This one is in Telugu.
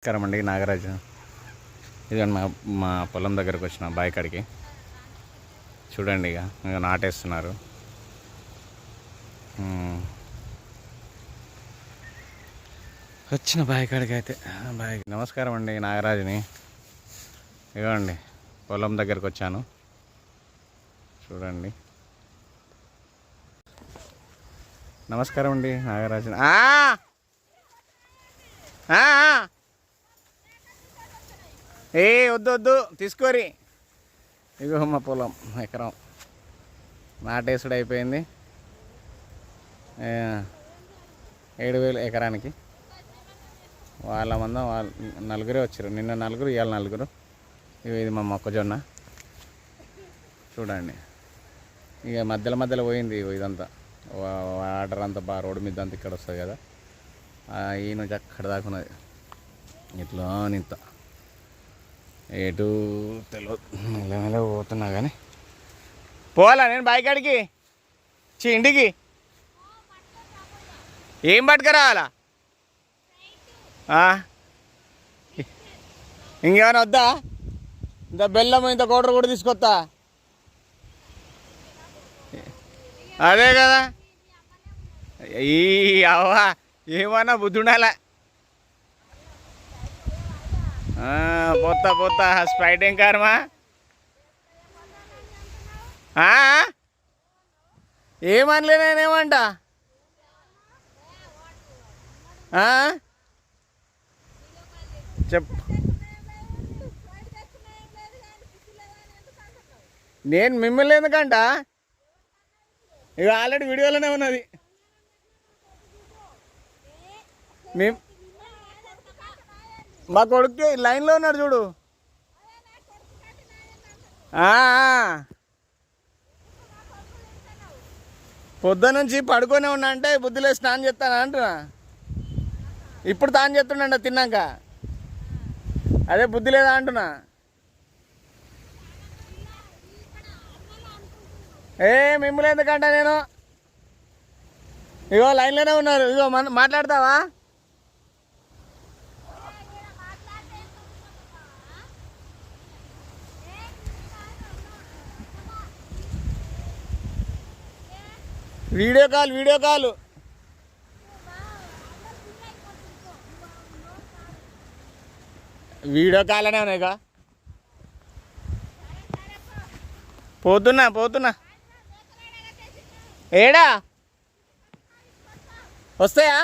నమస్కారం అండి, నాగరాజు. ఇదిగోండి మా పొలం దగ్గరకు వచ్చిన బావి కాడికి. చూడండి, ఇక నాటేస్తున్నారు. వచ్చిన బావి కాడికి అయితే బావి. నమస్కారం అండి, నాగరాజుని. ఇదిగోండి పొలం దగ్గరకు వచ్చాను. చూడండి. నమస్కారం అండి, నాగరాజుని. ఏ వద్దు వద్దు తీసుకోరి. ఇగో మా పొలం ఎకరం నాటేసుడు అయిపోయింది. 7,000 ఎకరానికి. వాళ్ళ మందం వాళ్ళు నలుగురే వచ్చారు. నిన్న నలుగురు, ఇవాళ నలుగురు. ఇది మా మొక్కజొన్న. చూడండి, ఇక మధ్యలో పోయింది ఇదంతా. వాటర్ అంతా బాగా రోడ్డు మీద అంతా ఇక్కడ వస్తుంది కదా. ఈ నుంచి అక్కడ దాకా ఉన్నది. ఇట్లా ఇంత ఎటు తెలియదు. మెల్లమెల్ల పోతున్నా కానీ పోవాలా నేను బాయికాడికి ఇంటికి. ఏం పట్టుకురావాలా? ఇంకేమైనా వద్దా? ఇంత బెల్లం, ఇంత కోటర్ కూడా తీసుకొస్తా. అదే కదా, ఈ అవ్వ ఏమన్నా బుద్ధి ఉండాలా. పోతా స్ప్రైట్ ఏం కారమా? ఏమనలే నేనేమంట. చెప్పు. నేను మిమ్మల్ని ఎందుకంట, ఇక ఆల్రెడీ వీడియోలోనే ఉన్నది. మా కొడుకు లైన్లో ఉన్నాడు చూడు. పొద్దు నుంచి పడుకొనే ఉన్నా అంటే బుద్ధిలో స్నానం చేస్తాను అంటున్నా. ఇప్పుడు తాను చేస్తుండ తిన్నాక. అదే బుద్ధి లేదా అంటున్నా. మిమ్మల్ని ఎందుకంట నేను. ఇగో లైన్లోనే ఉన్నారు. ఇగో మాట్లాడతావా? వీడియో కాల్ అనే ఉన్నాయిగా. పోతున్నా. ఏడా వస్తాయా?